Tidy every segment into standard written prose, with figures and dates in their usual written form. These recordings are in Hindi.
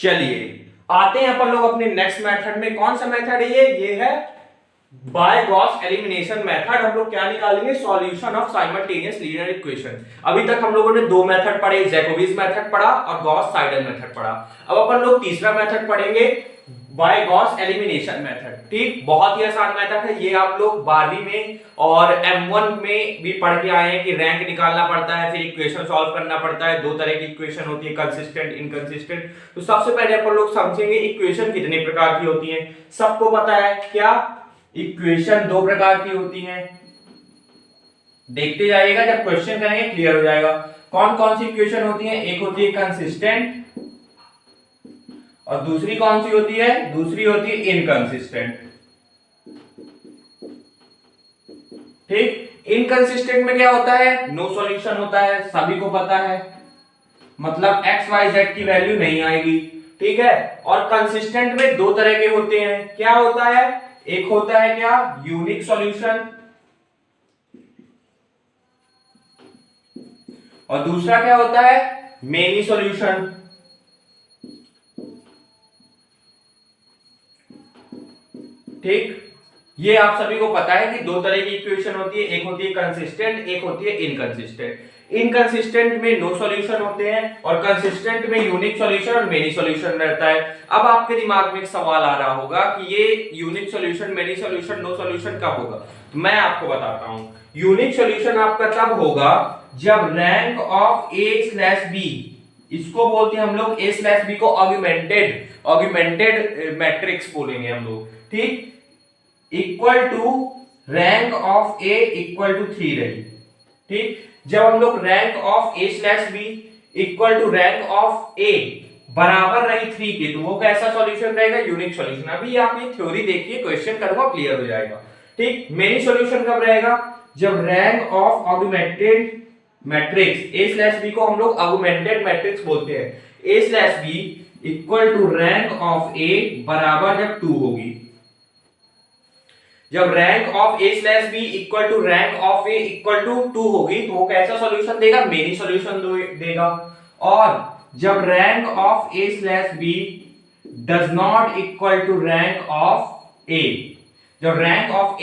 चलिए आते हैं अपन लोग अपने नेक्स्ट मेथड में। कौन सा मेथड है ये है बाय गॉस एलिमिनेशन मेथड। हम लोग क्या निकालेंगे, solution of simultaneous linear equation. अभी तक हम लोगों ने दो मेथड पढ़े, जैकोबीज मेथड पढ़ा और गॉस साइडल मेथड पढ़ा। अब अपन लोग तीसरा मेथड पढ़ेंगे, बाय गॉस एलिमिनेशन मेथड। ठीक, बहुत ही आसान मेथड है ये। आप लोग 12वीं में और M1 में भी पढ़ के आए हैं कि रैंक निकालना पड़ता है, फिर इक्वेशन सॉल्व करना पड़ता है। दो तरह की इक्वेशन होती है, कंसिस्टेंट, इनकंसिस्टेंट। तो सबसे पहले अपन लोग समझेंगे इक्वेशन कितने प्रकार की होती है। सबको पता है क्या, इक्वेशन दो प्रकार की होती हैं। देखते जाइएगा, जब क्वेश्चन करेंगे क्लियर हो जाएगा कौन कौन सी इक्वेशन होती है। एक होती है कंसिस्टेंट और दूसरी कौन सी होती है, दूसरी होती है इनकंसिस्टेंट। ठीक, इनकंसिस्टेंट में क्या होता है, नो सॉल्यूशन होता है, सभी को पता है, मतलब एक्स वाई जेड की वैल्यू नहीं आएगी। ठीक है, और कंसिस्टेंट में दो तरह के होते हैं। क्या होता है, एक होता है क्या, यूनिक सॉल्यूशन, और दूसरा क्या होता है, मेनी सॉल्यूशन। ठीक, ये आप सभी को पता है कि दो तरह की इक्वेशन होती है, एक होती है कंसिस्टेंट, एक होती है इनकंसिस्टेंट। इनकंसिस्टेंट में नो सॉल्यूशन होते हैं और कंसिस्टेंट में यूनिक सॉल्यूशन और मेनी सॉल्यूशन रहता है। अब आपके दिमाग में एक सवाल आ रहा होगा कि ये unique solution, many solution, no solution कब होगा। तो मैं आपको बताता हूं, यूनिक सॉल्यूशन आपका तब होगा जब rank of A slash B, इसको बोलते हैं हम लोग ए स्लैश बी को ऑगमेंटेड मैट्रिक्स बोलेंगे हम लोग। ठीक, equal to rank of A equal to 3 रही। ठीक, जब हम लोग rank of A slash B equal to rank of A बराबर रही 3 के, तो वो कैसा सॉल्यूशन रहेगा, यूनिक सॉल्यूशन। अभी आप ये थ्योरी देखिए, क्वेश्चन करूंगा क्लियर हो जाएगा। ठीक, मेनी सॉल्यूशन कब रहेगा, जब rank of augmented matrix A slash B को हम लोग ऑगमेंटेड मैट्रिक्स बोलते हैं, A slash B equal to rank of A बराबर जब 2 होगी। जब rank of A slash B equal to rank of A equal to 2 होगी, तो वो कैसा सॉल्यूशन देगा, मेनी सॉल्यूशन देगा। और जब rank of A slash B does not equal to rank of A, जब rank of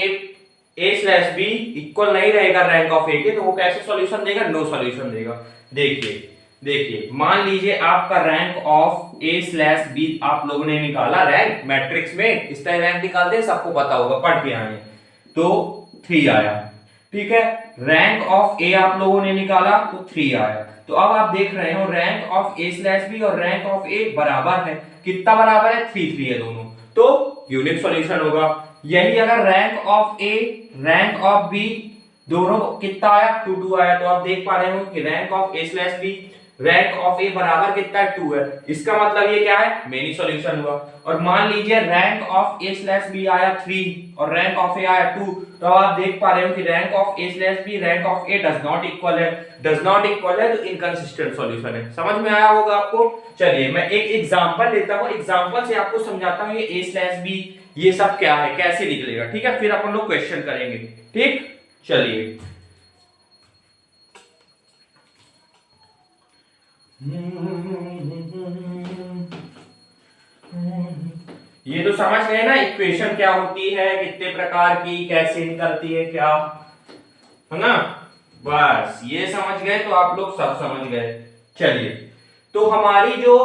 A slash B equal नहीं रहेगा रैंक ऑफ ए के, तो वो कैसे सॉल्यूशन देगा, नो सॉल्यूशन देगा। देखिए देखिए, मान लीजिए आपका rank of A slash B आप लोगों ने निकाला, रैंक मैट्रिक्स में इस तरह रैंक निकालते हैं, सबको पता होगा, पढ़ के आए, तो 3 आया। ठीक है, रैंक ऑफ ए आप लोगों ने निकाला तो 3 आया। तो अब आप देख रहे हो rank of A slash B और रैंक ऑफ ए बराबर है। कितना बराबर है, 3 है दोनों, तो यूनिक सॉल्यूशन होगा। यही अगर rank of A rank of B दोनों कितना आया, 2 आया। तो आप देख पा रहे हो कि rank of A slash B rank of A बराबर कितना है, 2 है। इसका मतलब ये क्या है, मेनी सॉल्यूशन हुआ। और मान लीजिए rank of A slash B आया 3 और रैंक ऑफ ए आया 2, तो आप देख पा रहे हो कि rank of A slash B rank of A does not equal है, डज नॉट इक्वल है, तो इनकंसिस्टेंट सॉल्यूशन है। समझ में आया होगा आपको। चलिए मैं एक एग्जांपल लेता हूं, एग्जांपल से आपको समझाता हूं ये ए स्लैश बी ये सब क्या है, कैसे निकलेगा। ठीक है, फिर अपन लोग क्वेश्चन करेंगे। ठीक, चलिए ये तो समझ गए ना इक्वेशन क्या होती है, कितने प्रकार की, कैसे निकलती है, क्या है ना। बस ये समझ गए तो आप लोग सब समझ गए। चलिए, तो हमारी जो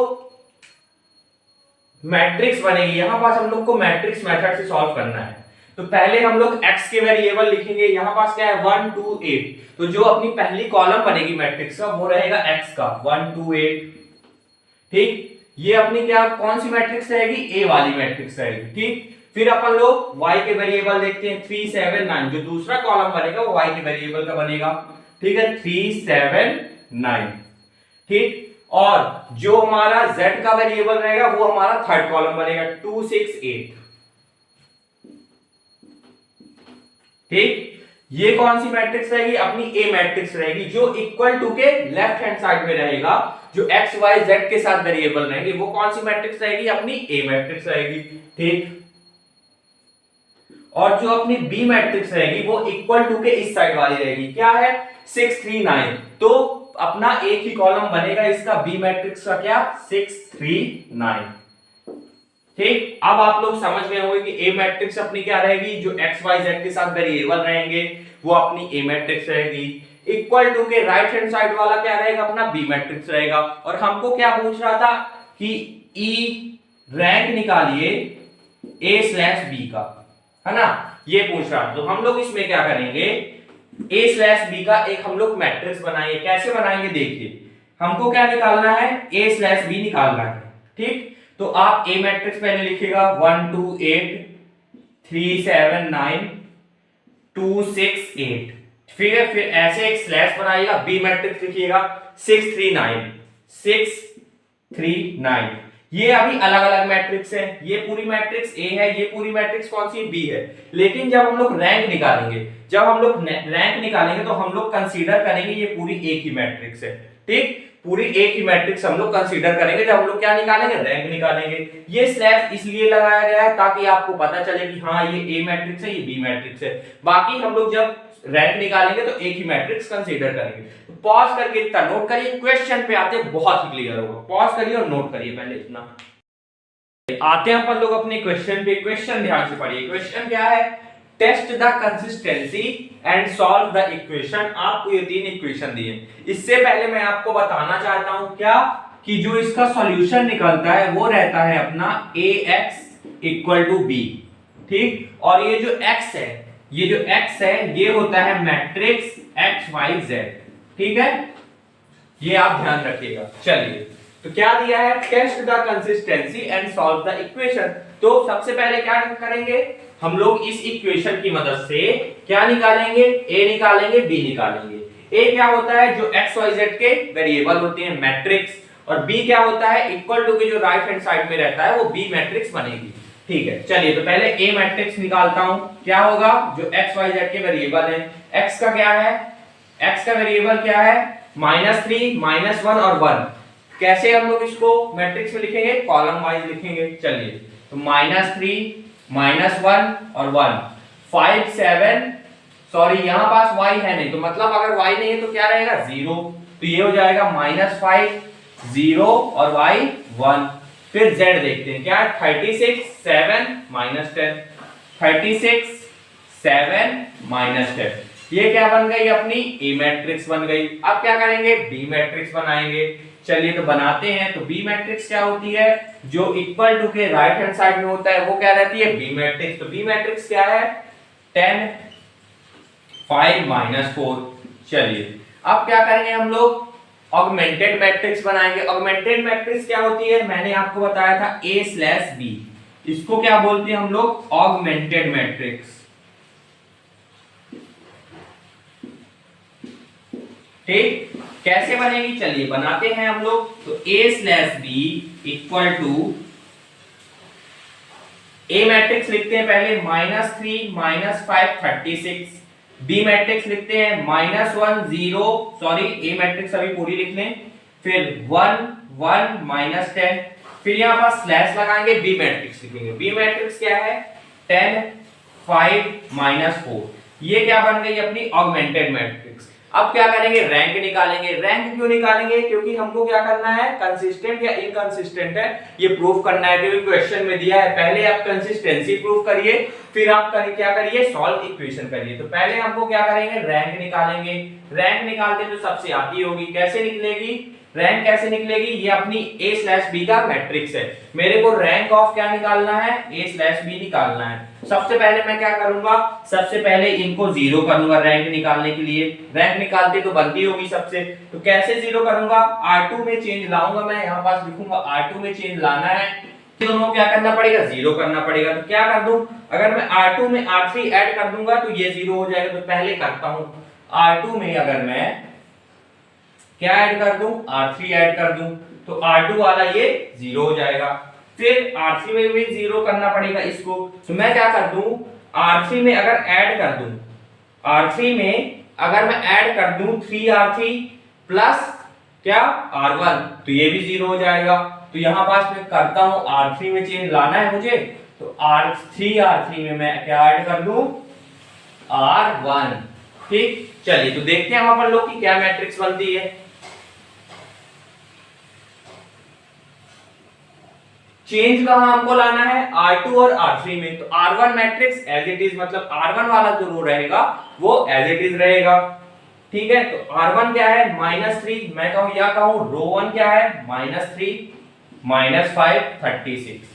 मैट्रिक्स बनेगी, यहां पास हम लोग को मैट्रिक्स मेथड से सॉल्व करना है। तो पहले हम लोग x के वेरिएबल लिखेंगे। यहां पास क्या है, 1 2 8, तो जो अपनी पहली कॉलम बनेगी मैट्रिक्स का वो रहेगा x का 1 2 8। ठीक, ये अपनी क्या कौन सी मैट्रिक्स रहेगी, ए वाली मैट्रिक्स रहेगी। ठीक, फिर अपन लोग y के वेरिएबल देखते हैं 3 7 9, जो दूसरा कॉलम बनेगा वो y के वेरिएबल का बनेगा। ठीक है, 3 7 9। ठीक, और जो हमारा z का वेरिएबल रहेगा वो हमारा थर्ड कॉलम बनेगा 2 6 8। ठीक, ये कौन सी मैट्रिक्स रहेगी, अपनी ए मैट्रिक्स रहेगी, जो इक्वल टू के लेफ्ट हैंड साइड में रहेगा, जो एक्स वाई जेड के साथ वेरिएबल रहेंगे, वो कौन सी मैट्रिक्स रहेगी, अपनी ए मैट्रिक्स रहेगी। ठीक, और जो अपनी बी मैट्रिक्स रहेगी वो इक्वल टू के इस साइड वाली रहेगी, क्या है 6 3 9, तो अपना एक ही कॉलम बनेगा इसका बी मैट्रिक्स का, क्या 6 3 9। ठीक, अब आप लोग समझ गए होंगे कि ए मैट्रिक्स अपनी क्या रहेगी, जो एक्स वाई जेड के साथ वेरिएबल रहेंगे वो अपनी ए मैट्रिक्स रहेगी। इक्वल टू के राइट हैंड साइड वाला क्या रहेगा, अपना बी मैट्रिक्स रहेगा। और हमको क्या पूछ रहा था कि ई रैंक निकालिए ए स्लैश बी का, है ना, ये पूछ रहा था। तो हम लोग इसमें क्या करेंगे, ए स्लैश बी का एक हम लोग मैट्रिक्स बनाएंगे। कैसे बनाएंगे देखिए, हमको क्या निकालना है, ए स्लैश बी निकालना है। ठीक, तो आप ए मैट्रिक्स पहले लिखिएगा 1 2 8 3 7 9 2 6 8। फिर ऐसे एक स्लैश बनाइएगा, बी मैट्रिक्स लिखिएगा 6 3 9 6 3 9। ये अभी अलग अलग मैट्रिक्स है, ये पूरी मैट्रिक्स ए है, ये पूरी मैट्रिक्स कौन सी बी है। लेकिन जब हम लोग रैंक निकालेंगे, तो हम लोग कंसीडर करेंगे ये पूरी एक ही मैट्रिक्स है। ठीक, पूरी एक ही मैट्रिक्स हम लोग कंसीडर करेंगे जब हम लोग क्या निकालेंगे, रैंक निकालेंगे। ये स्लैश इसलिए लगाया गया है ताकि आपको पता चले कि हाँ ये ए मैट्रिक्स है, ये बी मैट्रिक्स है। बाकी हम लोग जब रैंक निकालेंगे तो एक ही मैट्रिक्स कंसीडर करेंगे। तो पॉज करके इतना नोट करिए, क्वेश्चन पे आते बहुत ही क्लियर होगा। पॉज करिए और नोट करिए पहले इतना। आते हैं अपन लोग अपने क्वेश्चन पे। क्वेश्चन ध्यान से पढ़िए। क्वेश्चन क्या है, test the consistency and solve the equation. आपको ये 3 इक्वेशन दिए। इससे पहले मैं आपको बताना चाहता हूं क्या, कि जो इसका सॉल्यूशन निकलता है वो रहता है अपना ax इक्वल टू बी। ठीक, और ये जो x है, ये होता है मैट्रिक्स x y z। ठीक है, ये आप ध्यान रखिएगा। चलिए, तो क्या दिया है, test the consistency and solve the equation. तो सबसे पहले क्या करेंगे, हम लोग इस इक्वेशन की मदद से क्या निकालेंगे, a निकालेंगे, b निकालेंगे। a क्या होता है, जो x y z के वेरिएबल होते हैं, मैट्रिक्स। और b क्या होता है, इक्वल टू के जो राइट हैंड साइड में रहता है वो b मैट्रिक्स बनेगी। ठीक है, चलिए, तो पहले a मैट्रिक्स निकालता हूं। क्या होगा, जो x y z के वेरिएबल हैं, x का क्या है, x का वेरिएबल क्या है, -3 -1 और 1। कैसे हम लोग इसको मैट्रिक्स में लिखेंगे, कॉलम वाइज लिखेंगे। चलिए, तो -3 -1 और 1 5 7, सॉरी यहां पास y है नहीं, तो मतलब अगर y नहीं है तो क्या रहेगा, 0। तो ये हो जाएगा -5 0 और y 1। फिर z देखते हैं, क्या 36 7 -10, 36 7 -10। ये क्या बन गई, अपनी ए मैट्रिक्स बन गई। अब क्या करेंगे, बी मैट्रिक्स बनाएंगे। चलिए, तो बनाते हैं। तो बी मैट्रिक्स क्या होती है, जो इक्वल टू के राइट हैंड साइड में होता है वो क्या रहती है, बी मैट्रिक्स। तो बी मैट्रिक्स क्या है, 10 5 -4। चलिए, अब क्या करेंगे, हम लोग ऑगमेंटेड मैट्रिक्स बनाएंगे। ऑगमेंटेड मैट्रिक्स क्या होती है, मैंने आपको बताया था a स्लैश b। इसको क्या बोलते हैं हम लोग, ऑगमेंटेड मैट्रिक्स। ठीक, कैसे बनेगी, चलिए बनाते हैं हम लोग। तो a slash B equal to, a matrix लिखते हैं पहले -3 -5 36। बी मैट्रिक्स लिखते हैं -1 0, सॉरी ए मैट्रिक्स अभी पूरी लिख लें, फिर 1 1 -10। फिर यहां पर स्लैश लगाएंगे, बी मैट्रिक्स लिखेंगे। बी मैट्रिक्स क्या है, 10 5 -4। ये क्या बन गई, अपनी ऑगमेंटेड मैट्रिक्स। अब क्या करेंगे, रैंक निकालेंगे। रैंक क्यों निकालेंगे, क्योंकि हमको क्या करना है, कंसिस्टेंट या इनकंसिस्टेंट है ये प्रूफ करना है, क्योंकि क्वेश्चन में दिया है। पहले आप कंसिस्टेंसी प्रूफ करिए, फिर आप क्या करिए, सॉल्व इक्वेशन करिए। तो पहले हमको क्या करेंगे, रैंक निकालेंगे। रैंक निकालते तो सबसे आती होगी, कैसे निकलेगी, रैंक कैसे निकलेगी, ये अपनी a स्लैश बी का मैट्रिक्स है। मेरे को रैंक ऑफ क्या निकालना है, a स्लैश बी निकालना है। सबसे पहले मैं क्या करूंगा, सबसे पहले इनको 0 करूंगा रैंक निकालने के लिए। रैंक निकालते तो बनती होगी सबसे, तो कैसे 0 करूंगा, R2 में चेंज लाऊंगा। मैं यहाँ पास लिखूंगा R2 में चेंज लाना है, दोनों क्या करना पड़ेगा, 0 करना पड़ेगा। तो क्या कर दूं, अगर मैं R2 में R3 ऐड कर दूंगा तो ये 0 हो जाएगा। तो पहले करता हूं, R2 में अगर मैं क्या ऐड कर दूं, R3 ऐड कर दूं, तो R2 वाला ये 0 हो जाएगा। फिर R3 में भी 0 करना पड़ेगा इसको। तो मैं क्या कर दूं, R3 में अगर ऐड कर दूं, R3 में अगर मैं ऐड कर दूं 3R3 प्लस क्या R1, तो ये भी 0 हो जाएगा। तो यहां पास मैं करता हूं, R3 में चेंज लाना है मुझे, तो R3 में मैं क्या ऐड कर दूं, R1। ठीक, चलिए तो देखते हैं वहां पर लोग की क्या मैट्रिक्स बनती है। चेंज कहां हमको लाना है, R2 और R3 में। तो R1 matrix as it is, मतलब R1 वाला जो रो रहेगा वो एज इट इज रहेगा। ठीक है, तो R1 क्या है -3, मैं कहूं या कहूं रो 1 क्या है -3 -5 36।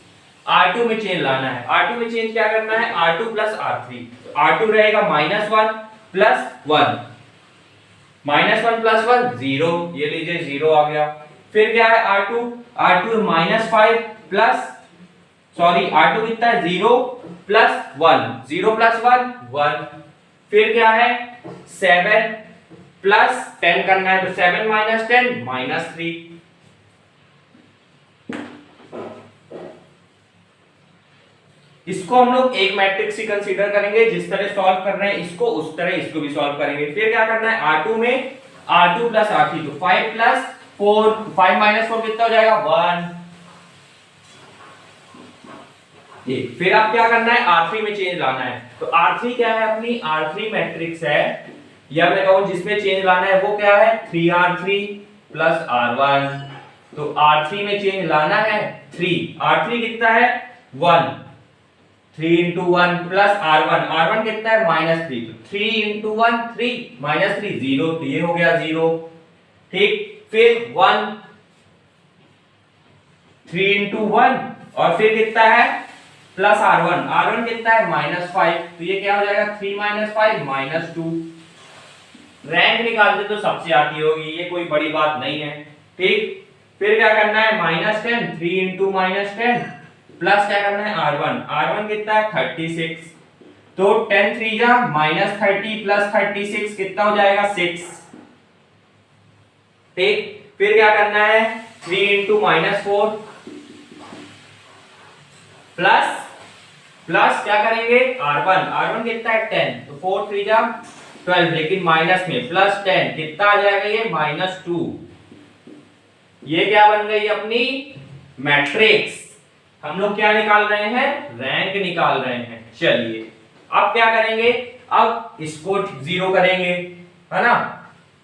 R2 में चेंज लाना है, R2 में चेंज क्या करना है, R2 प्लस R3। तो R2 रहेगा -1 प्लस 1, -1 प्लस 1 0, ये लीजिए 0 आ गया। फिर क्या है R2, R2 -5 plus, sorry R2 कितना है 0 प्लस 1, 0 प्लस 1 1। फिर क्या है 7 प्लस 10 करना है, तो 7 माइनस 10 -3। इसको हम लोग एक मैट्रिक्स ही कंसीडर करेंगे, जिस तरह सॉल्व कर रहे हैं इसको उस तरह इसको भी सॉल्व करेंगे। फिर क्या करना है R2 में R2 प्लस R3, तो 5 प्लस 4, 5 माइनस 4 कितना हो जाएगा 1। ये फिर आप क्या करना है R3 में चेंज लाना है। तो R3 क्या है, अपनी R3 मैट्रिक्स है, या मैं कहूं जिसमें चेंज लाना है वो क्या है 3R3 प्लस R1। तो R3 में चेंज लाना है 3, R3 कितना है 1, 3 into 1 प्लस R1, R1 कितना है -3, तो 3 into 1 3 -3 0, तो ये हो गया 0। ठीक, फिर 1, 3 into 1 और फिर कितना है प्लस R1, R1 कितना है -5, तो ये क्या हो जाएगा 3 -5 -2। रैंक निकालते तो सबसे आती होगी, ये कोई बड़ी बात नहीं है। ठीक, फिर क्या करना है -10, 3 into -10 प्लस क्या करना है R1, R1 कितना है 36, तो 10 3 जा -30 प्लस 36 कितना हो जाएगा 6। ठीक, फिर क्या करना है 3 into -4 प्लस क्या करेंगे R1, R1 कितना है 10, तो 4 3 जा 12, लेकिन माइनस में प्लस 10 कितना आ जाएगा ये -2। ये क्या बन गई अपनी मैट्रिक्स। हम लोग क्या निकाल रहे हैं, रैंक निकाल रहे हैं। चलिए अब क्या करेंगे, अब इसको 0 करेंगे, है ना,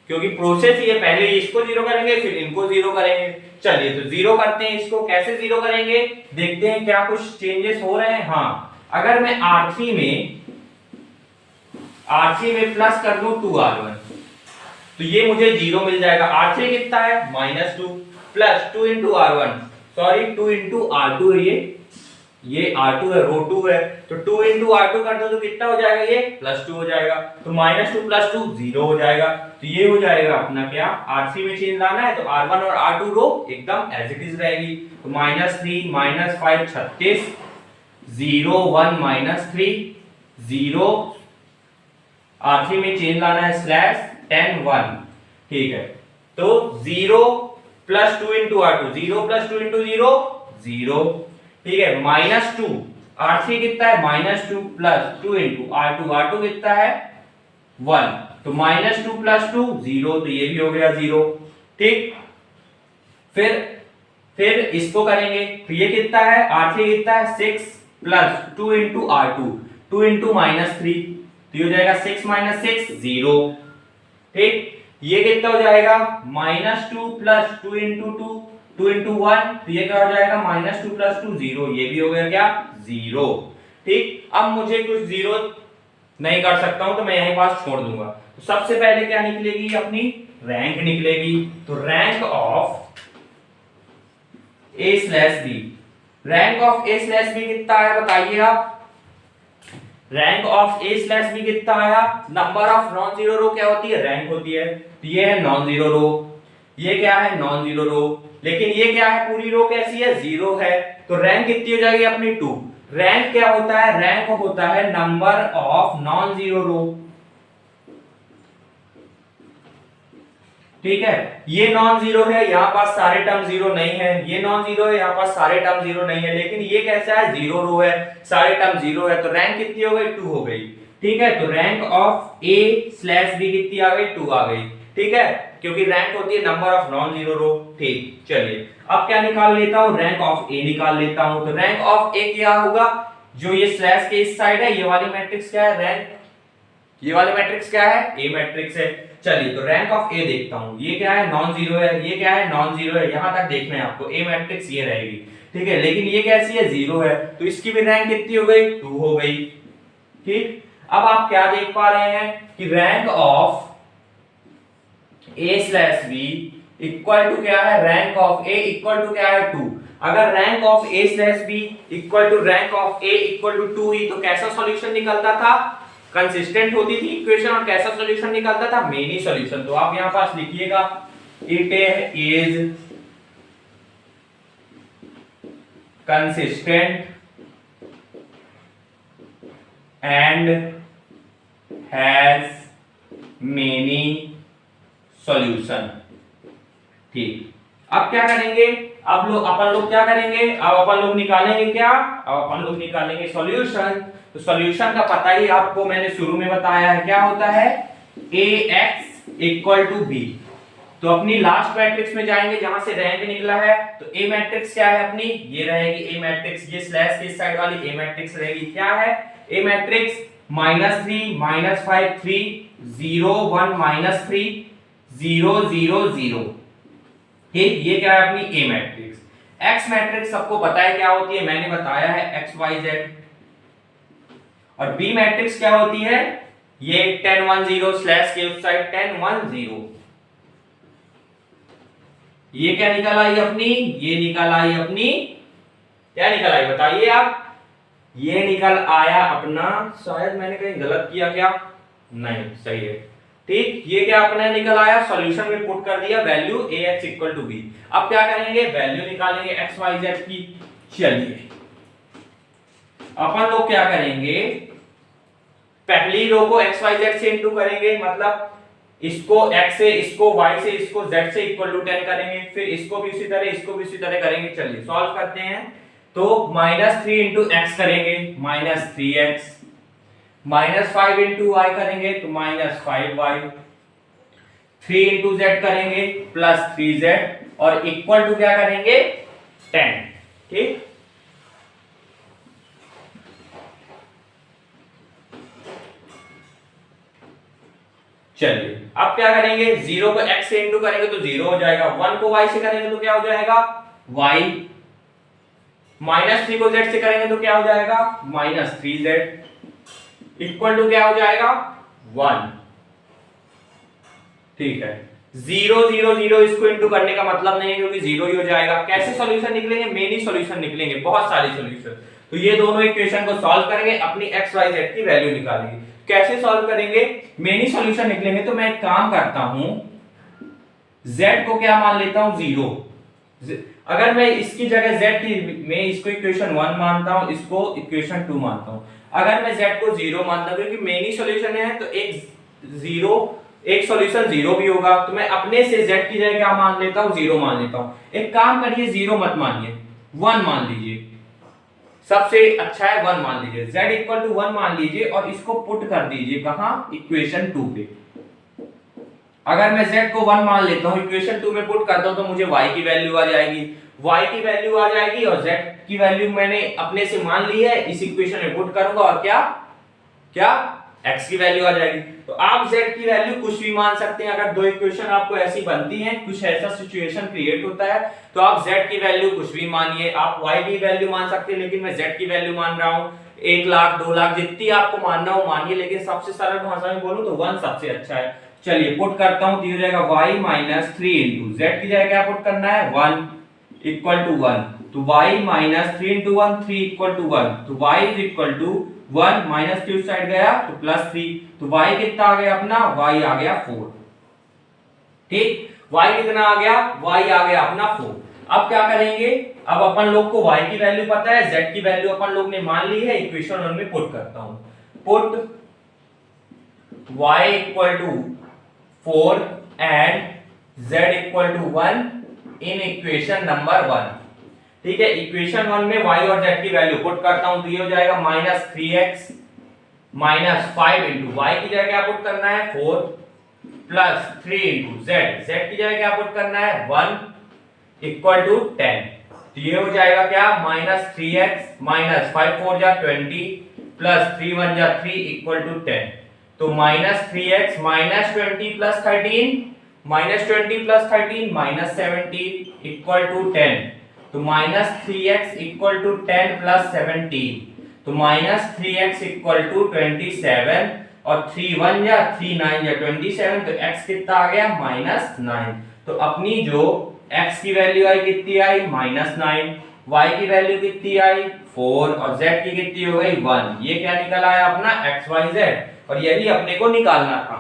क्योंकि प्रोसेस ये पहले इसको 0 करेंगे फिर इनको 0 करेंगे। चलिए तो 0 करते हैं इसको, कैसे 0 करेंगे देखते हैं क्या कुछ चेंजेस हो रहे हैं। हाँ, अगर मैं R3 में प्लस कर दूं 2R1, तो ये मुझे 0 मिल जाएगा। R3 कितना है -2 plus 2 into R1, sorry 2 into R2 है, ये R2 है, रो 2 है, तो 2 into R2 कर दो तो कितना हो जाएगा ये +2 हो जाएगा, तो -2 + 2 0 हो जाएगा। तो ये हो जाएगा अपना क्या, R3 में चेंज लाना है तो R1 और R2 रो एकदम एज इट इज रहेगी। तो -3 -5 36, 0 1 -3 0, R3 में चेंज लाना है /10 1। ठीक है, तो 0 + 2 into R2, 0 + 2 into 0 0। ठीक है, -2, R3 कितना है -2 प्लस 2 into R2, R2 कितना है 1, तो -2 + 2 0, तो ये भी हो गया 0। ठीक, फिर इसको करेंगे तो ये कितना है, R3 कितना है 6 प्लस 2 into R2, 2 into -3, तो ये हो जाएगा 6 - 6 0। ठीक, ये कितना हो जाएगा -2 + 2 into 2, 2 into 1, तो ये क्या हो जाएगा -2 + 2 0, ये भी हो गया क्या 0। ठीक, अब मुझे कुछ 0 नहीं कर सकता हूं तो मैं यहीं पास छोड़ दूंगा। तो सबसे पहले क्या निकलेगी, अपनी रैंक निकलेगी। तो rank of A/B, rank of A/B कितना आया बताइए आप। रैंक ऑफ A/B कितना आया, number of non zero row क्या होती है, रैंक होती है। तो ये है नॉन जीरो रो, ये क्या है नॉन जीरो रो, लेकिन ये क्या है पूरी रो कैसी है 0 है, तो रैंक कितनी हो जाएगी अपनी 2। रैंक क्या होता है, रैंक होता है नंबर ऑफ नॉन जीरो रो। ठीक है, ये नॉन जीरो है, यहाँ पास सारे टर्म 0 नहीं है, ये नॉन जीरो है, यहाँ पास सारे टर्म 0 नहीं है, लेकिन ये कैसा है 0 रो है, सारे टर्म 0 है, तो रैंक कितनी हो गई 2 हो गई। ठीक है, तो रैंक ऑफ A/B कितनी आ गई 2 आ गई। ठीक है, क्योंकि रैंक होती है नंबर ऑफ नॉन जीरो रो। ठीक, चलिए अब क्या निकाल लेता हूं, रैंक ऑफ A निकाल लेता हूं। तो रैंक ऑफ A क्या होगा, जो ये स्लैश के इस साइड है ये वाली मैट्रिक्स क्या है, रैंक, ये वाली मैट्रिक्स क्या है A मैट्रिक्स है। चलिए तो रैंक ऑफ A देखता हूं, ये क्या है नॉन जीरो है, ये क्या है नॉन जीरो है, यहां तक देखना है आपको, A मैट्रिक्स ये रहेगी। ठीक है, लेकिन ये कैसी है, 0 है, तो इसकी भी रैंक कितनी हो गई, 2 हो गई। ठीक, अब आप क्या देख पा रहे हैं कि rank of a slash B equal to क्या है, rank of a equal to क्या है, 2। अगर rank of a slash B equal to rank of a equal to 2 ही तो कैसा सॉल्यूशन निकलता था, कंसिस्टेंट होती थी इक्वेशन, और कैसा सॉल्यूशन निकलता था, मेनी सॉल्यूशन। तो आप यहां पास लिखिएगा it is consistent and has many solution. ठीक, अब क्या करेंगे, अब अपन लोग क्या करेंगे, अब अपन लोग निकालेंगे क्या, अब अपन लोग निकालेंगे सॉल्यूशन। तो सॉल्यूशन का पता ही आपको मैंने शुरू में बताया है, क्या होता है, ax इक्वल टू बी। तो अपनी लास्ट मैट्रिक्स में जाएंगे जहां से रैंक निकला है, तो ए मैट्रिक्स क्या है अपनी, ये रहेगी ए मैट्रिक्स, ये स्लैश के साइड वाली ए मैट्रिक्स रहेगी, क्या है ए मैट्रिक्स, -3 -5 3 0 1 -3 0 0 0। ठीक, ये क्या है अपनी ए मैट्रिक्स। एक्स मैट्रिक्स सबको पता है क्या होती है, मैंने बताया है एक्स वाई जेड। और बी मैट्रिक्स क्या होती है, ये 10 1 0 स्लैश के उस साइड 10 1 0। ये क्या निकल आई अपनी, ये निकल आई अपनी, क्या निकल आई बताइए आप, ये निकल आया अपना, शायद मैंने कहीं गलत किया क्या, नहीं सही है। ठीक, ये क्या अपना निकल आया, सॉल्यूशन में पुट कर दिया value ax equal to b। अब क्या करेंगे, वैल्यू निकालेंगे x y z की। चलिए अपन लोग क्या करेंगे, पहली रो को x y z से इंटू करेंगे, मतलब इसको x से, इसको y से, इसको z से इक्वल टू 10 करेंगे, फिर इसको भी उसी तरह, इसको भी उसी तरह करेंगे। चलिए सॉल्व करते हैं। तो -3 इंटू एक्स करेंगे, -3x, -5 इंटू y करेंगे तो -5y, 3 इंटू z करेंगे +3z, और इक्वल टू क्या करेंगे 10। ठीक, चलिए अब क्या करेंगे, 0 को x से इंटू करेंगे तो 0 हो जाएगा, 1 को y से करेंगे तो क्या हो जाएगा y, -3 को z से करेंगे तो क्या हो जाएगा -3z, इक्वल टू क्या हो जाएगा 1। ठीक है, 0 0 0 इसको इंटू करने का मतलब नहीं है क्योंकि 0 ही हो जाएगा। कैसे सॉल्यूशन निकलेंगे, मेनी सॉल्यूशन निकलेंगे, बहुत सारे सॉल्यूशन। तो ये दोनों इक्वेशन को सॉल्व करेंगे, अपनी x y z की वैल्यू निकालेंगे। कैसे सॉल्व करेंगे, मेनी सॉल्यूशन निकलेंगे। तो मैं एक काम करता हूं, z को क्या मान लेता हूं 0। अगर मैं इसकी जगह z की, मैं इसको इक्वेशन 1 मानता हूं, इसको इक्वेशन 2 मानता हूं। अगर मैं z को 0 मानता हूं क्योंकि मेनी सॉल्यूशन है तो एक सॉल्यूशन 0 भी होगा, तो मैं अपने से z की जगह क्या मान लेता हूं 0 मान लेता हूं। एक काम करिए, 0 मत मानिए, 1 मान लीजिए, सबसे अच्छा है 1 मान लीजिए। z इक्वल टू 1 मान लीजिए और इसको पुट कर दीजिए कहां, इक्वेशन 2 पे। अगर मैं z को 1 मान लेता हूं, इक्वेशन 2 में पुट करता हूं तो मुझे y की वैल्यू आ जाएगी, y की वैल्यू आ जाएगी, और z की वैल्यू मैंने अपने से मान ली है, इस इक्वेशन में पुट करूंगा और क्या क्या x की वैल्यू आ जाएगी। तो आप z की वैल्यू कुछ भी मान सकते हैं। अगर दो इक्वेशन आपको ऐसी बनती हैं, कुछ ऐसा सिचुएशन क्रिएट होता है, तो आप z की वैल्यू कुछ भी मानिए। आप y की वैल्यू मान सकते हैं, लेकिन मैं z की वैल्यू मान रहा हूं 1 लाख 2 लाख, जितनी आपको मानना हो मानिए, लेकिन सबसे सरल भाषा में बोलूं तो 1 सबसे अच्छा है। चलिए पुट करता हूं, तो हो जाएगा y - 3 इंटू z की जगह क्या पुट करना है 1 इक्वल टू 1, तो y - 3 इंटू 1 3 इक्वल टू 1, तो y is equal to 1 minus की उस साइड गया तो +3, तो y कितना आ गया अपना, y आ गया 4। ठीक, y कितना आ गया, y आ gया अपना 4। अब क्या करेंगे, अब अपन लोग को y की वैल्यू पता है, z की वैल्यू अपन लोग ने मान ली है, इक्वेशन 1 में पुट करता हूं। Put y equal to 4 and z equal to 1 in equation number 1। ठीक है, इक्वेशन 1 में y और z की वैल्यू पुट करता हूं तो ये हो जाएगा -3x -5 इंटू y की जगह क्या पुट करना है 4 प्लस 3 इंटू z की जगह क्या पुट करना है 1 इक्वल टू 10। तो ये हो जाएगा क्या -3x -5 4 जा 20 प्लस 3 1 जा 3 इक्वल टू 10। तो -3x -20 plus 13 -20 plus 13 -17 equal to 10। तो -3x इक्वल टू 10 प्लस 17, तो -3x इक्वल टू 27 और 3 1 या 3 9 या 27, तो x कितना आ गया -9। तो अपनी जो x की वैल्यू आई कितनी आई -9, y की वैल्यू कितनी आई 4 और z की कितनी हो गई 1। ये क्या निकल आया अपना x y z, और यही अपने को निकालना था।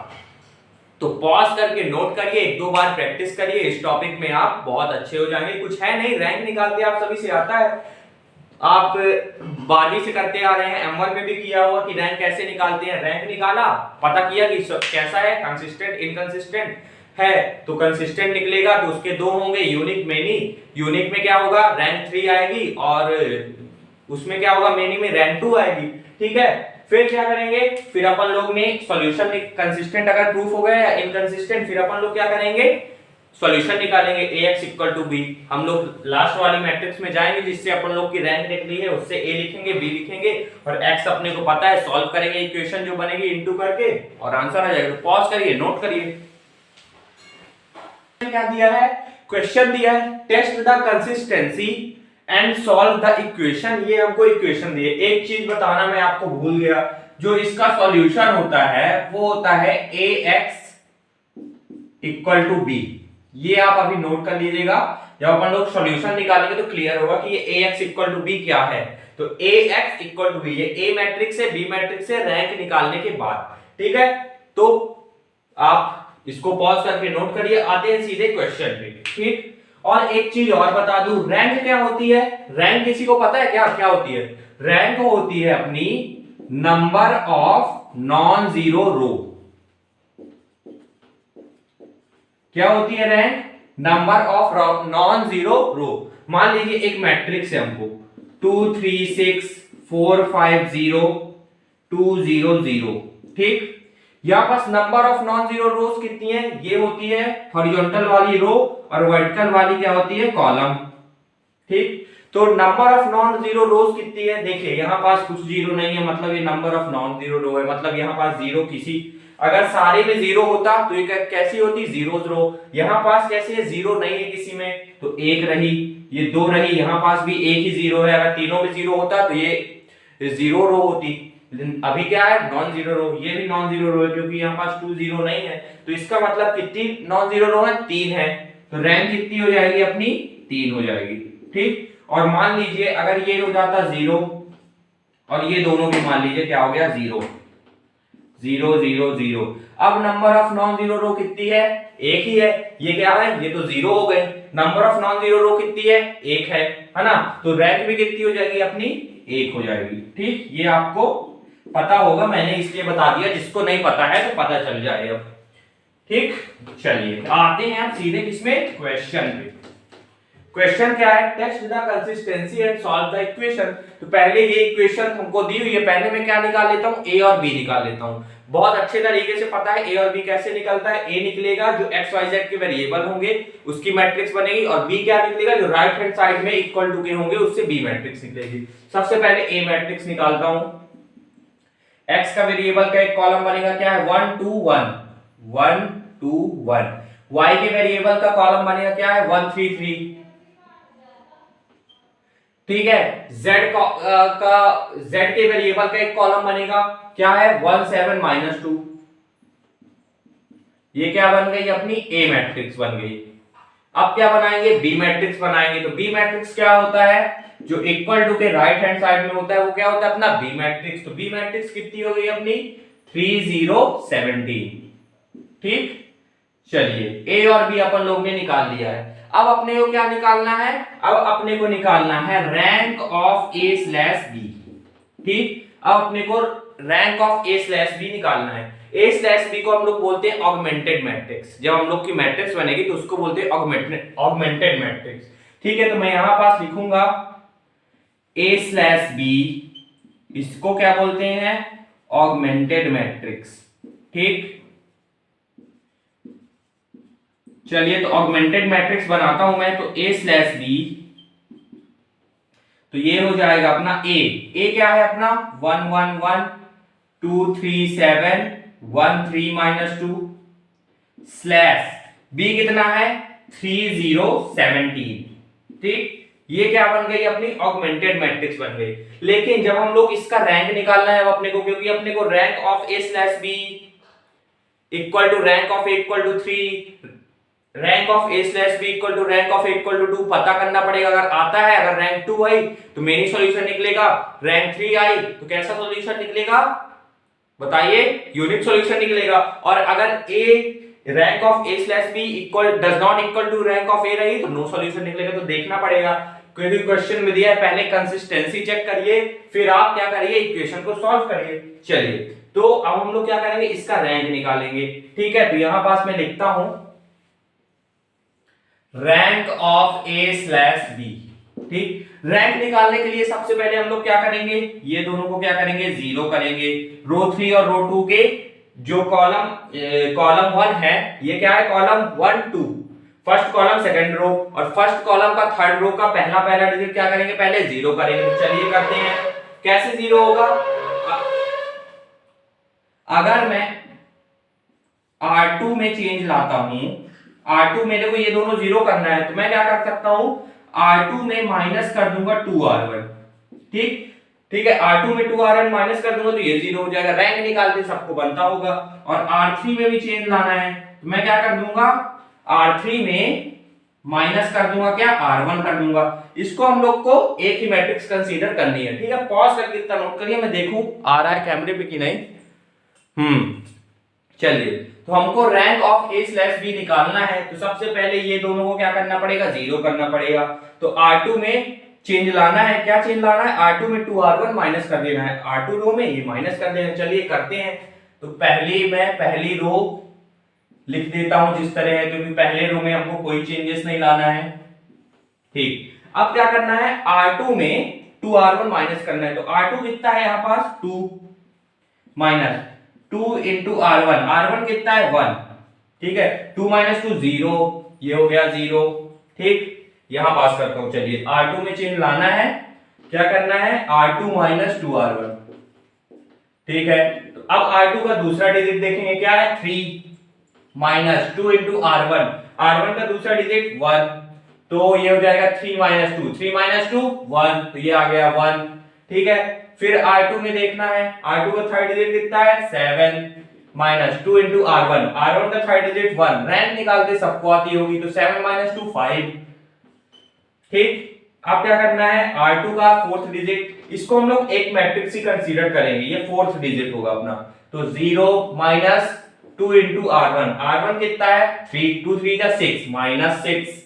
तो पॉज करके नोट करिए, एक दो बार प्रैक्टिस करिए, इस टॉपिक में आप बहुत अच्छे हो जाएंगे। कुछ है नहीं, रैंक निकालते आप सभी से आता है, आप 12वीं से करते आ रहे हैं, M1 में भी किया हुआ कि रैंक कैसे निकालते हैं। रैंक निकाला, पता किया कि कैसा है, कंसिस्टेंट इनकंसिस्टेंट है, तो कंसिस्टेंट निकलेगा तो उसके दो होंगे, यूनिक मेनी। यूनिक में क्या होगा रैंक 3 आएगी, और उसमें क्या होगा मेनी में रैंक 2 आएगी। ठीक है, फिर क्या करेंगे, फिर अपन लोग ने सॉल्यूशन कंसिस्टेंट अगर प्रूफ हो गया या इनकंसिस्टेंट, फिर अपन लोग क्या करेंगे सॉल्यूशन निकालेंगे ax इक्वल टू b। हम लोग लास्ट वाली मैट्रिक्स में जाएंगे जिससे अपन लोग की रैंक निकली है, उससे a लिखेंगे b लिखेंगे और x अपने को पता है, सॉल्व करेंगे इक्वेशन जो बनेगी इनटू करके और आंसर आ जाएगा। पॉज करिए नोट करिए, क्या दिया है, क्वेश्चन दिया है test the consistency and solve the equation. ये हमको इक्वेशन दिए। एक चीज बताना मैं आपको भूल गया, जो इसका सॉल्यूशन होता है वो होता है ax इक्वल टू b। ये आप अभी नोट कर लीजिएगा, जब अपन लोग सॉल्यूशन निकालेंगे तो क्लियर होगा कि ये ax इक्वल टू b क्या है। तो ax इक्वल टू b, ये a मैट्रिक्स से b मैट्रिक्स से रैंक निकालने के बाद। ठीक है, तो आप इसको पॉज करके नोट करिए, आते हैं सीधे क्वेश्चन पे। ठीक, और एक चीज और बता दूं, रैंक क्या होती है, रैंक किसी को पता है क्या क्या होती है? रैंक होती है अपनी number of non zero row. क्या होती है rank? Number of non zero row. मान लीजिए एक मैट्रिक्स है हमको 2 3 6 4 5 0 2 0 0। ठीक, यहां पास number of non zero rows कितनी है? ये होती है हॉरिजॉन्टल वाली रो और वर्टिकल वाली क्या होती है? कॉलम। ठीक, तो number of non zero rows कितनी है? देखिए यहां पास कुछ जीरो नहीं है, मतलब ये नंबर ऑफ नॉन जीरो रो है, मतलब यहां पास जीरो किसी, अगर सारे में जीरो होता तो ये कैसी होती? जीरोस रो। यहां पास कैसे है? जीरो नहीं है किसी में, तो एक रही, ये दो रही, यहां पास भी एक ही जीरो है, अगर तीनों में जीरो होता तो ये जीरो रो होती। अभी क्या है? नॉन जीरो रो। ये भी नॉन जीरो रो है क्योंकि यहाँ पास 2 जीरो नहीं है, तो इसका मतलब कितनी नॉन जीरो रो है? 3 है। तो रैंक कितनी हो जाएगी अपनी? 3 हो जाएगी। ठीक, और मान लीजिए अगर ये हो जाता 0 और ये दोनों भी मान लीजिए क्या हो गया? 0 0 0 0। अब नंबर ऑफ नॉन जीरो रो कितनी है? एक ही है। ये क्या है? ये तो 0 हो गए। नंबर ऑफ नॉन जीरो रो कितनी है? 1 है ना? तो रैंक भी कितनी हो जाएगी अपनी? 1 हो जाएगी। ठीक, ये आपको पता होगा, मैंने इसलिए बता दिया, जिसको नहीं पता है तो पता चल जाए अब। ठीक, चलिए आते हैं आप सीधे किसमें? क्वेश्चन पे। क्वेश्चन क्या है? Test the consistency and solve the equation. तो पहले ये इक्वेशन हमको दी हुई है, पहले मैं क्या निकाल लेता हूं? a और b निकाल लेता हूं। बहुत अच्छे तरीके से पता है a और b कैसे निकलता है। a निकलेगा जो x y z के वेरिएबल होंगे उसकी मैट्रिक्स बनेगी, और b क्या निकलेगा? जो राइट हैंड साइड में इक्वल टू के होंगे उससे b मैट्रिक्स निकलेगी। सबसे पहले a मैट्रिक्स निकालता हूं। x का वेरिएबल का एक कॉलम बनेगा, क्या है? 1 2 1 1 2 1। y के वेरिएबल का कॉलम बनेगा, क्या है? 1 3 3। ठीक है, z के वेरिएबल का एक कॉलम बनेगा, क्या है? 1 7 -2। ये क्या बन गई? अपनी a मैट्रिक्स बन गई। अब क्या बनाएंगे? b मैट्रिक्स बनाएंगे। तो b मैट्रिक्स क्या होता है? जो इक्वल टू के राइट हैंड साइड में होता है वो क्या होता है? अपना b मैट्रिक्स। तो b मैट्रिक्स कितनी हो गई अपनी? 3 0 17। ठीक, चलिए a और b अपन लोग ने निकाल लिया है। अब अपने को क्या निकालना है? अब अपने को निकालना है rank of a slash b। ठीक, अब अपने को rank of a slash b निकालना है। a स्लैश b को हम लोग बोलते हैं ऑगमेंटेड मैट्रिक्स। जब हम लोग की मैट्रिक्स बनेगी तो उसको बोलते हैं ऑगमेंटेड मैट्रिक्स। ठीक है, तो मैं यहां पास लिखूंगा a स्लैश b, इसको क्या बोलते हैं? Augmented matrix. ठीक, चलिए तो ऑगमेंटेड मैट्रिक्स बनाता हूं मैं। तो a स्लैश b, तो ये हो जाएगा अपना a क्या है अपना? 1 1 1 2 3 7 1 3 -2 स्लैश b कितना है? 3 0 17। ठीक, ये क्या बन गई अपनी ऑगमेंटेड मैट्रिक्स बन गई। लेकिन जब हम लोग इसका रैंक निकालना है अपने को, क्योंकि अपने को rank of A slash B equal to rank of A equal to 3, rank of A slash B equal to rank of A equal to 2 पता करना पड़ेगा। अगर आता है, अगर रैंक 2 आई तो मेनी सॉल्यूशन निकलेगा, रैंक 3 आई तो कैसा सॉल्यूशन निकलेगा बताइए, यूनिट सॉल्यूशन निकलेगा। और अगर A rank of A slash B equal does not equal to rank of A रही तो नो सॉल्यूशन निकलेगा। तो देखना पड़ेगा, क्योंकि क्वेश्चन में दिया है, पहले कंसिस्टेंसी चेक करिए, फिर आप क्या करिए, इक्वेशन को सॉल्व करिए। चलिए, तो अब हम लोग क्या करेंगे, इसका रैंक निकालेंगे। ठीक है, तो यहां पास मैं लिखता हूं rank of A slash B. ठीक, रैंक निकालने के लिए सबसे पहले हम लोग क्या करेंगे, ये दोनों को क्या करेंगे, जीरो करेंगे। रो 3 और रो 2 के जो कॉलम 1 है, ये क्या है, column 1 2, first column second row, और फर्स्ट कॉलम का थर्ड रो का पहला डिजिट क्या करेंगे, पहले जीरो करेंगे। तो चलिए करते हैं, कैसे जीरो होगा, अगर मैं R2 में चेंज लाता हूं, R2 मेरे को ये दोनों जीरो करना है, तो मैं क्या कर सकता हूं, R2 में माइनस कर दूंगा 2R1। ठीक है, R2 में 2R1 माइनस कर दूंगा तो ये जीरो हो जाएगा। रैंक निकालते सबको बनता होगा। और R3 में भी चेंज लाना है, तो मैं क्या कर दूंगा, R3 में माइनस कर दूंगा क्या, R1 कर दूंगा। इसको हम लोग को एक ही मैट्रिक्स कंसीडर करनी है। ठीक है, पॉज करके इतना नोट करिए, मैं देखूं आ रहा है कैमरे पे कि नहीं। चलिए, तो हमको rank of A slash B निकालना है, तो सबसे पहले ये दोनों को क्या करना पड़ेगा, जीरो करना पड़ेगा। तो R2 में चेंज लाना है, क्या चेंज लाना है, R2 में 2R1 माइनस कर देना है, R2 रो में ये माइनस कर देना है। चलिए करते हैं। तो पहली रो लिख देता हूं जिस तरह है, क्योंकि पहले रो में हमको कोई चेंजेस नहीं लाना है। ठीक, अब क्या करना है, R2 में 2R1 माइनस करना है। तो R2 कितना है यहां पास, 2 माइनस 2 इंटू R1, R1 कितना है 1। ठीक है, 2 माइनस 2 0, ये हो गया 0। ठीक, यहां पास करता हूं। चलिए, R2 में चेंज लाना है, क्या करना है, R2 माइनस 2R1। ठीक है, तो अब R2 का दूसरा डिजिट देखेंगे, क्या है 3 माइनस 2 इंटू R1, R1 का दूसरा डिजिट 1, तो ये हो जाएगा 3 माइनस 2, 3 माइनस 2 1, तो ये आ गया 1। ठीक है, फिर R2 में देखना है, R2 का थर्ड डिजिट कितना है 7 माइनस 2 इंटू R1, R1 का थर्ड डिजिट 1, रैंक निकालते सबको आती होगी, तो 7 माइनस 2 5। ठीक, अब क्या करना है, R2 का फोर्थ डिजिट, इसको हम लोग एक मैट्रिक्स ही कंसीडर करेंगे, ये फोर्थ डिजिट होगा अपना। तो 0 माइनस 2 इंटू R1, R1 कितना है 3, 2 3 का 6 माइनस 6।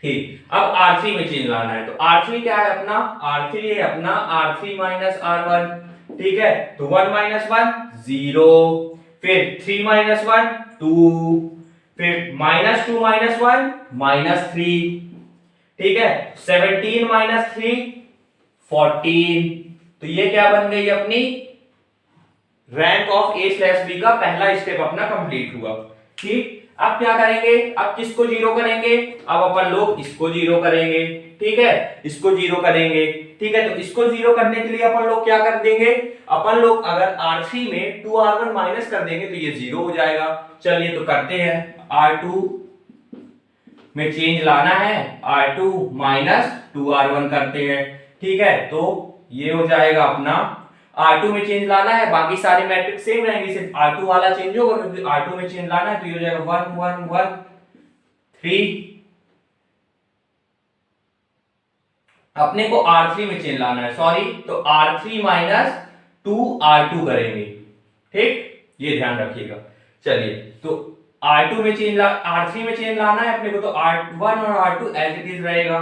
ठीक, अब R3 में चेंज लाना है, तो R3 क्या है अपना, R3 है अपना R3 माइनस R1। ठीक है, तो 1 माइनस 1 0, फिर 3 माइनस 1 2, फिर माइनस 2 माइनस 1 माइनस 3। ठीक है, 17 माइनस 3 14। तो ये क्या बन गई अपनी rank of A slash B का पहला स्टेप अपना कंप्लीट हुआ। ठीक, अब क्या करेंगे, अब किसको जीरो करेंगे, अब अपन लोग इसको जीरो करेंगे। ठीक है, इसको जीरो करेंगे। ठीक है, तो इसको जीरो करने के लिए अपन लोग क्या कर देंगे, अपन लोग अगर R3 में 2R1 माइनस कर देंगे तो ये जीरो हो जाएगा। चलिए तो करते हैं, R2 में चेंज लाना है, R2 माइनस 2R1 करते हैं। ठीक है, तो ये हो जाएगा अपना, R2 में चेंज लाना है, बाकी सारे मैट्रिक्स सेम रहेंगे, सिर्फ R2 वाला चेंज होगा, क्योंकि R2 में चेंज लाना है। तो ये हो जाएगा 1 1 1 3। अपने को R3 में चेंज लाना है, सॉरी, तो R3 माइनस 2R2 करेंगे। ठीक, ये ध्यान रखिएगा। चलिए, तो R3 में चेंज लाना है अपने को, तो R1 और R2 एज इट इज रहेगा।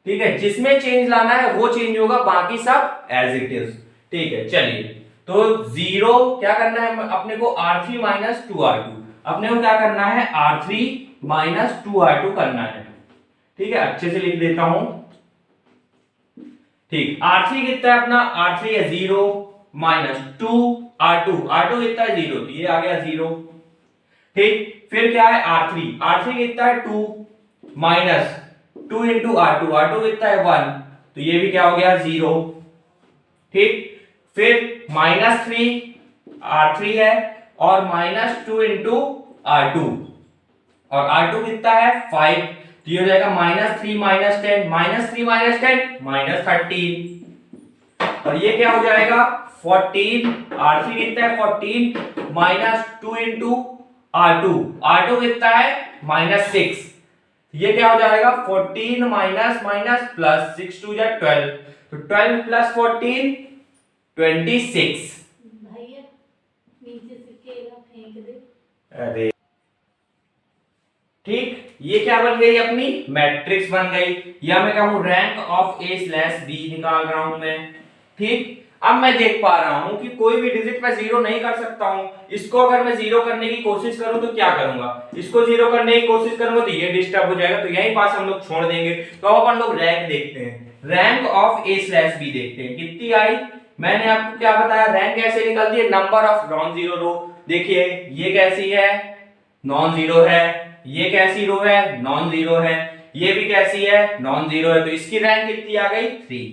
ठीक है, जिसमें चेंज लाना है वो चेंज होगा, बाकी सब एज इट इज। ठीक है, चलिए, तो जीरो क्या करना है अपने को, R3 माइनस 2R2, अपने को क्या करना है, R3 माइनस 2R2 करना है। ठीक है, अच्छे से लिख देता हूं। ठीक, R3 कितना है अपना, R3 है 0 माइनस 2R2, R2 कितना है 0, तो ये आ गया 0। ठीक, फिर क्या है R3 कितना है 2 माइनस 2 इंटू R2, R2 कितना है 1, तो ये भी क्या हो गया 0। ठीक, फिर माइनस 3 R3 है, और माइनस 2 इंटू R2, और R2 कितना है 5, तो ये हो जाएगा -3 -10, -3 -10 -13, और ये क्या हो जाएगा 14, R3 कितना है 14 -2 इंटू R2 कितना है -6, ये क्या हो जाएगा 14 माइनस माइनस प्लस 6 2 जा 12, तो 12 प्लस 14 26। भैया नीचे से केला फेंक दे। अरे ठीक, ये क्या बन गई अपनी मैट्रिक्स बन गई, या मैं कहूं rank of A slash B निकाल रहा हूं मैं। ठीक, अब मैं देख पा रहा हूं कि कोई भी डिजिट मैं जीरो नहीं कर सकता हूं। इसको अगर मैं जीरो करने की कोशिश करूं तो क्या करूंगा, इसको जीरो करने की कोशिश करूंगा तो ये डिस्टर्ब हो जाएगा, तो यहीं पास हम लोग छोड़ देंगे। तो अब अपन लोग रैंक देखते हैं, rank of A slash B देखते हैं कितनी आई। मैंने आपको क्या बताया, रैंक कैसे निकलती है, नंबर ऑफ नॉन जीरो रो। देखिए ये कैसी है, नॉन जीरो है, ये कैसी रो है, नॉन जीरो है, ये भी कैसी है, नॉन जीरो है, तो इसकी रैंक कितनी आ गई 3।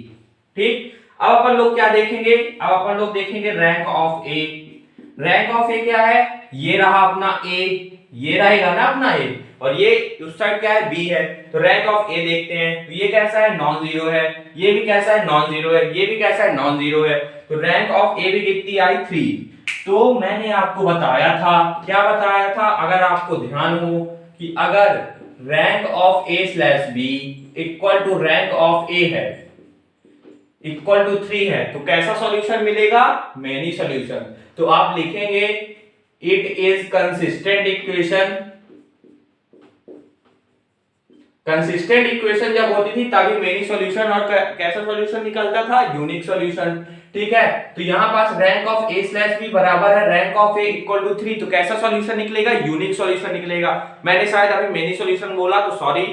ठीक, अब अपन लोग क्या देखेंगे, अब अपन लोग देखेंगे rank of A. Rank of A क्या है, ये रहा अपना ए, ये रहेगा ना अपना ए, और ये उस साइड क्या है बी है, तो रैंक ऑफ ए देखते हैं, तो ये कैसा है नॉन जीरो है, ये भी कैसा है नॉन जीरो है, ये भी कैसा है नॉन जीरो है, तो रैंक ऑफ ए भी कितनी आई 3। तो मैंने आपको बताया था, क्या बताया था, अगर आपको ध्यान हो कि अगर rank of A slash B equal to rank of A है, इक्वल टू 3 है, तो कैसा सॉल्यूशन मिलेगा, मेनी सॉल्यूशन। तो आप लिखेंगे it is consistent equation. Consistent equation जब होती थी तभी मेनी सॉल्यूशन, और कैसा सॉल्यूशन निकलता था, यूनिक सॉल्यूशन। ठीक है, तो यहां पास rank of A slash B बराबर है rank of A equal to 3, तो कैसा सॉल्यूशन निकलेगा, यूनिक सॉल्यूशन निकलेगा। मैंने शायद अभी मेनी सॉल्यूशन बोला तो सॉरी,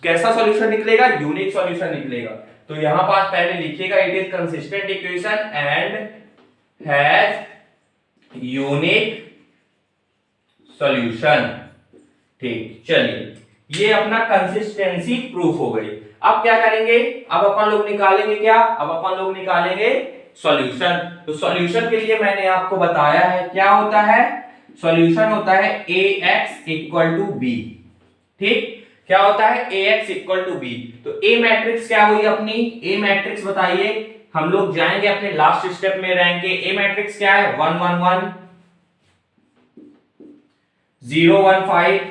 कैसा सॉल्यूशन निकलेगा, यूनिक सॉल्यूशन निकलेगा। तो यहां पास पहले लिखिएगा it is consistent equation and has unique solution. ठीक, चलिए ये अपना कंसिस्टेंसी प्रूफ हो गई। अब क्या करेंगे, अब अपन लोग निकालेंगे क्या, अब अपन लोग निकालेंगे सॉल्यूशन। तो सॉल्यूशन के लिए मैंने आपको बताया है क्या होता है, सॉल्यूशन होता है ax इक्वल टू बी। ठीक, क्या होता है ax इक्वल टू बी। तो ए मैट्रिक्स क्या हुई अपनी, ए मैट्रिक्स बताइए, हम लोग जाएंगे अपने लास्ट स्टेप में रैंक के। ए मैट्रिक्स क्या है 1 1 1 0 1 5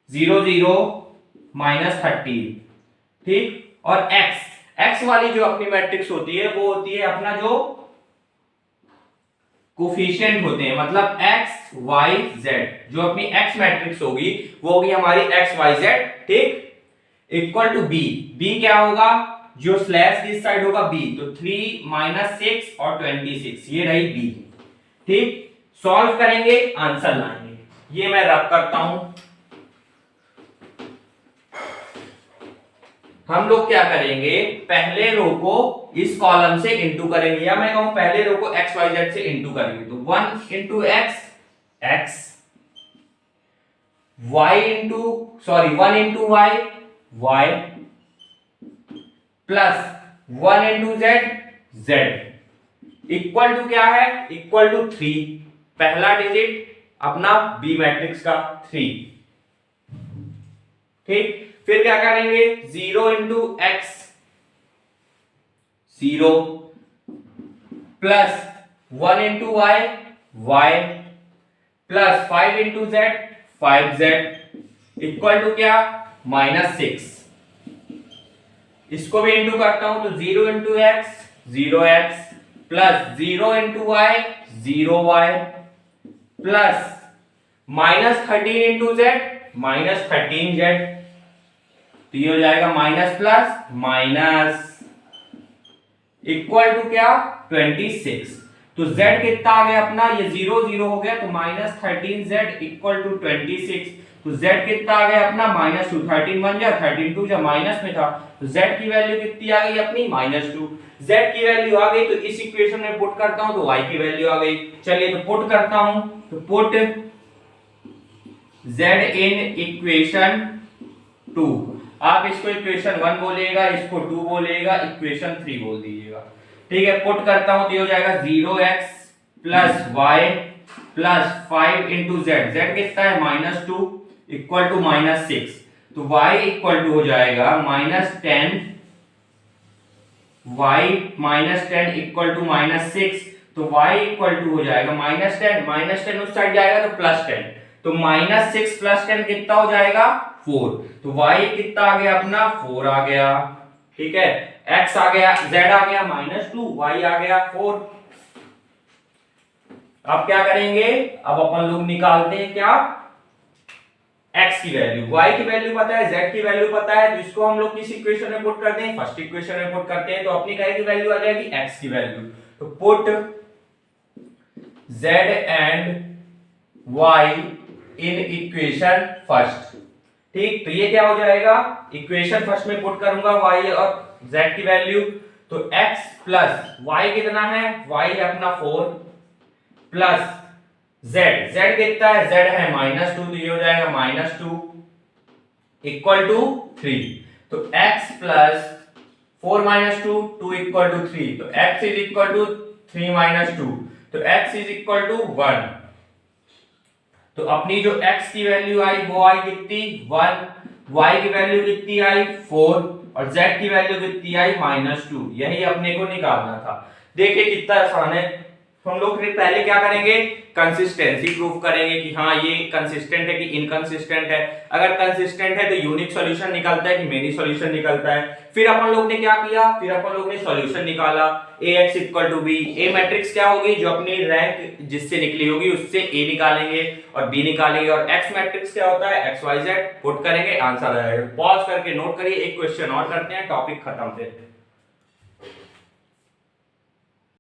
0 0 -13। ठीक, और x वाली जो अपनी मैट्रिक्स होती है वो होती है अपना जो कोफिशिएंट होते हैं, मतलब x y z, जो अपनी x मैट्रिक्स होगी वो होगी हमारी x y z। ठीक, इक्वल टू b। b क्या होगा, जो स्लैश इस साइड होगा b, तो 3 -6 और 26, ये रही b। ठीक, सॉल्व करेंगे आंसर लाएंगे, ये मैं रब करता हूं। हम लोग क्या करेंगे, पहले रो को इस कॉलम से इंटू करेंगे, या मैं कहूं पहले रो को एक्स वाई जेड से इंटू करेंगे। तो 1 into x x, y into sorry 1 into y y, plus 1 into z z, equal to क्या है, इक्वल टू 3। पहला डिजिट अपना बी मैट्रिक्स का 3। ठीक, फिर क्या करेंगे 0 into x 0, plus 1 into y y, plus 5 into z 5z, equal to क्या -6। इसको भी इंटू करता हूं तो 0 into x 0x, plus 0 into y 0y, plus -13 into z -13z, तो ये हो जाएगा minus plus minus, equal to क्या 26। तो z कितना आ गया अपना, ये 0 0 हो गया, तो -13z इक्वल टू 26। तो z कितना आ गया अपना -2, 13 बन गया, 13 2 जब माइनस में था, तो z की वैल्यू कितनी आ गई अपनी -2। z की वैल्यू आ गई तो इस इक्वेशन में पुट करता हूं तो y की वैल्यू आ गई। चलिए तो पुट करता हूं, तो पुट z इन इक्वेशन 2। आप इसको इक्वेशन 1 बोलेगा, इसको 2 बोलेगा, इक्वेशन 3 बोल दीजिएगा। ठीक है, पुट करता हूं तो ये हो जाएगा 0x plus y plus 5 into z, Z कितना है -2 इक्वल टू -6। तो y इक्वल टू हो जाएगा -10, y -10 इक्वल टू -6, तो y इक्वल टू हो जाएगा -10 उस साइड जाएगा तो +10, तो -6 + 10 कितना हो जाएगा 4, तो y कितना आ गया अपना 4 आ गया, ठीक है। x आ गया, z आ गया -2, y आ गया 4। अब क्या करेंगे, अब अपन लोग निकालते हैं क्या, x की वैल्यू, y की वैल्यू पता है, z की वैल्यू पता है, तो इसको हम लोग किस इक्वेशन में पुट करते हैं, फर्स्ट इक्वेशन में पुट करते हैं, तो अपनी क्या की वैल्यू आ जाएगी x की वैल्यू, तो put z and y in equation first, ठीक। तो ये क्या हो जाएगा, इक्वेशन फर्स्ट में पुट करूंगा y और z की वैल्यू, तो x प्लस y कितना है, y है अपना 4 प्लस z कितना है, z है -2, तो ये हो जाएगा -2 इक्वल टू 3, तो x प्लस 4 -2 2 इक्वल टू 3, तो x इज इक्वल टू 3 -2, तो x इज इक्वल टू 1। तो अपनी जो x की वैल्यू आई वो आई कितनी 1, y की वैल्यू कितनी आई 4 और z की वैल्यू कितनी आई -2, यही अपने को निकालना था। देखिए कितना आसान है। हम लोग पहले क्या करेंगे, कंसिस्टेंसी प्रूफ करेंगे कि हाँ ये कंसिस्टेंट है कि इनकंसिस्टेंट है। अगर कंसिस्टेंट है तो यूनिक सॉल्यूशन निकलता है कि मेनी सॉल्यूशन निकलता है। फिर अपन लोग ने क्या किया, फिर अपन लोग ने सॉल्यूशन निकाला ax = b। a मैट्रिक्स क्या होगी, जो अपनी रैंक जिससे निकली होगी उससे a निकालेंगे और b निकालेंगे, और x मैट्रिक्स क्या होता है x y z पुट करेंगे, आंसर आएगा। पॉज करके नोट करिए, एक क्वेश्चन और करते हैं, टॉपिक खत्म से।